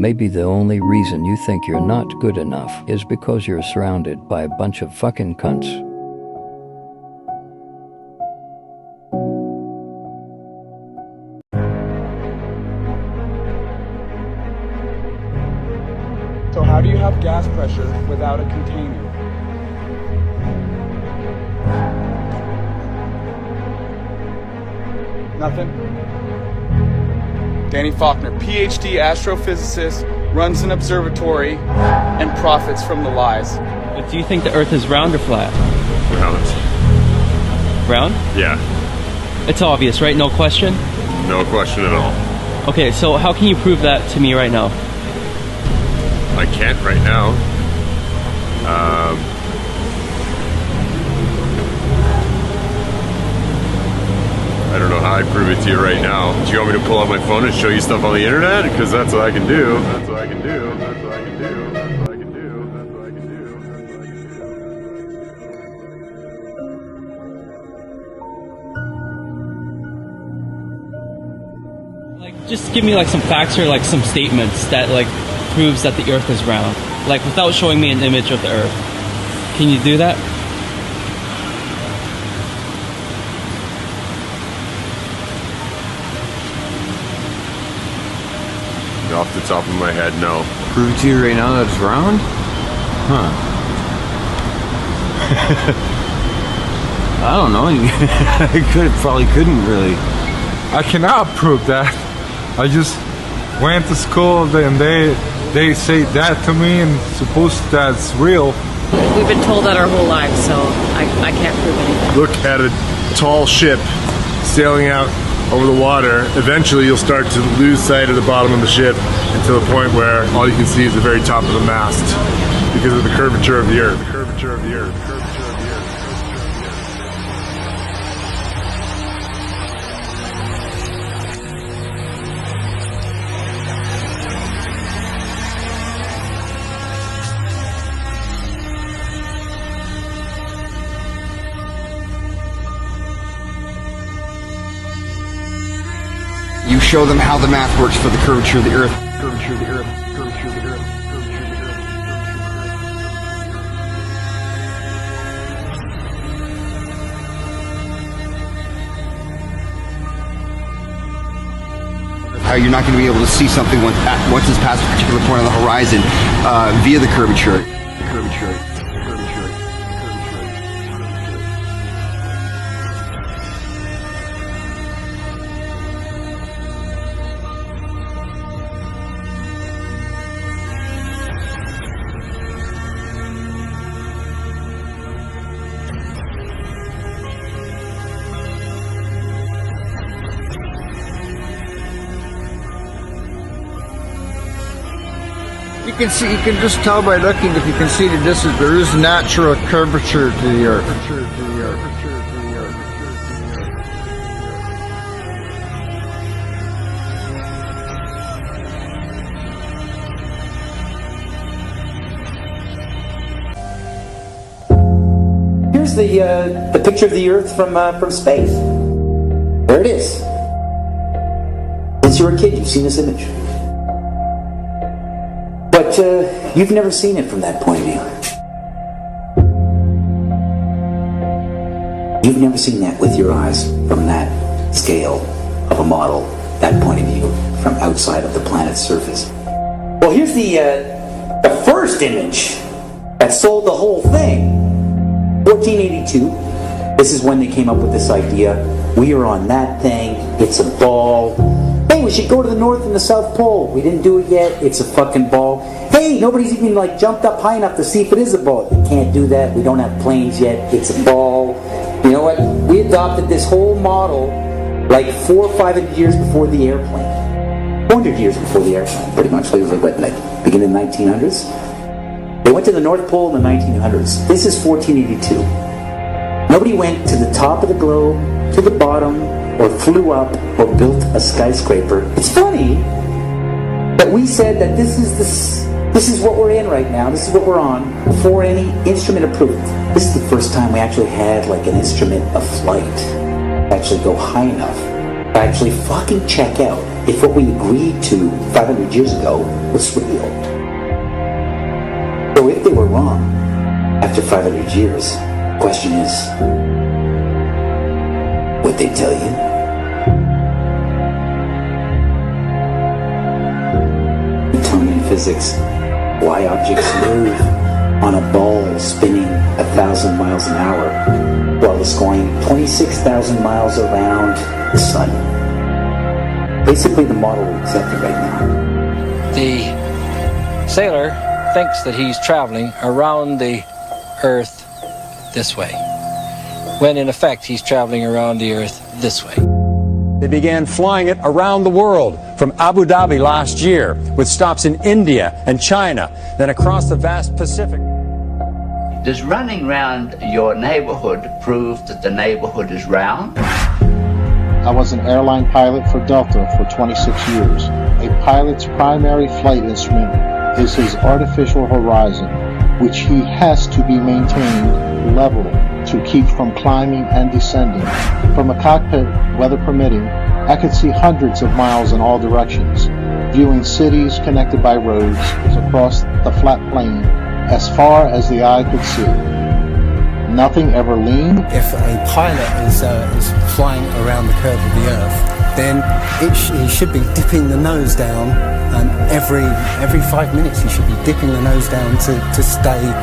Maybe the only reason you think you're not good enough is because you're surrounded by a bunch of fucking cunts. So how do you have gas pressure without a container? Nothing? Danny Faulkner, PhD astrophysicist, runs an observatory and profits from the lies. But do you think the Earth is round or flat? Round. Round? Yeah. It's obvious, right? No question? No question at all. Okay, so how can you prove that to me right now? I can't right now. I don't know how I'd prove it to you right now. Do you want me to pull out my phone and show you stuff on the internet? Because that's what I can do. That's what I can do. That's what I can do. That's what I can do. That's what I can do. That's what I can do. Like, just give me like some facts or like some statements that like proves that the Earth is round. Like without showing me an image of the Earth. Can you do that? Off the top of my head, no. Prove to you right now that it's round? Huh. I don't know. Probably couldn't really. I cannot prove that. I just went to school and they say that to me and suppose that's real. We've been told that our whole lives, so I can't prove anything. Look at a tall ship sailing out over the water. Eventually you'll start to lose sight of the bottom of the ship until the point where all you can see is the very top of the mast because of the curvature of the Earth. The curvature of the Earth. The curvature of the Earth. You show them how the math works for the curvature of the Earth. Curvature of the Earth. Curvature of the Earth. Curvature of the Earth. How you're not going to be able to see something once it's past a particular point on the horizon via the curvature. Curvature. You can just tell by looking if you can see the distance. There is natural curvature to the Earth. Here's the picture of the Earth from space. There it is. Since you were a kid, you've seen this image. But you've never seen it from that point of view. You've never seen that with your eyes from that scale of a model, that point of view, from outside of the planet's surface. Well, here's the first image that sold the whole thing. 1482. This is when they came up with this idea. We are on that thing. It's a ball. Hey, we should go to the North and the South Pole. We didn't do it yet. It's a fucking ball. Hey, nobody's even jumped up high enough to see if it is a ball. You can't do that. We don't have planes yet. It's a ball. You know what? We adopted this whole model like 400 or 500 years before the airplane. 400 years before the airplane, pretty much. It was like beginning of the 1900s. They went to the North Pole in the 1900s. This is 1482. Nobody went to the top of the globe, to the bottom, or flew up, or built a skyscraper. It's funny that we said that this is what we're in right now. This is what we're on before any instrument approved. This is the first time we actually had like an instrument of flight. Actually go high enough to actually fucking check out if what we agreed to 500 years ago was real. So if they were wrong after 500 years, the question is, would they tell you? Newtonian physics, why objects move on a ball spinning 1,000 miles an hour while it's going 26,000 miles around the sun. Basically the model we're accepting right now. The sailor thinks that he's traveling around the Earth this way, when in effect he's traveling around the Earth this way. They began flying it around the world, from Abu Dhabi last year, with stops in India and China, then across the vast Pacific. Does running round your neighborhood prove that the neighborhood is round? I was an airline pilot for Delta for 26 years. A pilot's primary flight instrument is his artificial horizon, which he has to be maintained level to keep from climbing and descending. From a cockpit, weather permitting, I could see hundreds of miles in all directions, viewing cities connected by roads across the flat plain as far as the eye could see. Nothing ever leaned. If a pilot is flying around the curve of the Earth, then he should be dipping the nose down, and every 5 minutes he should be dipping the nose down to stay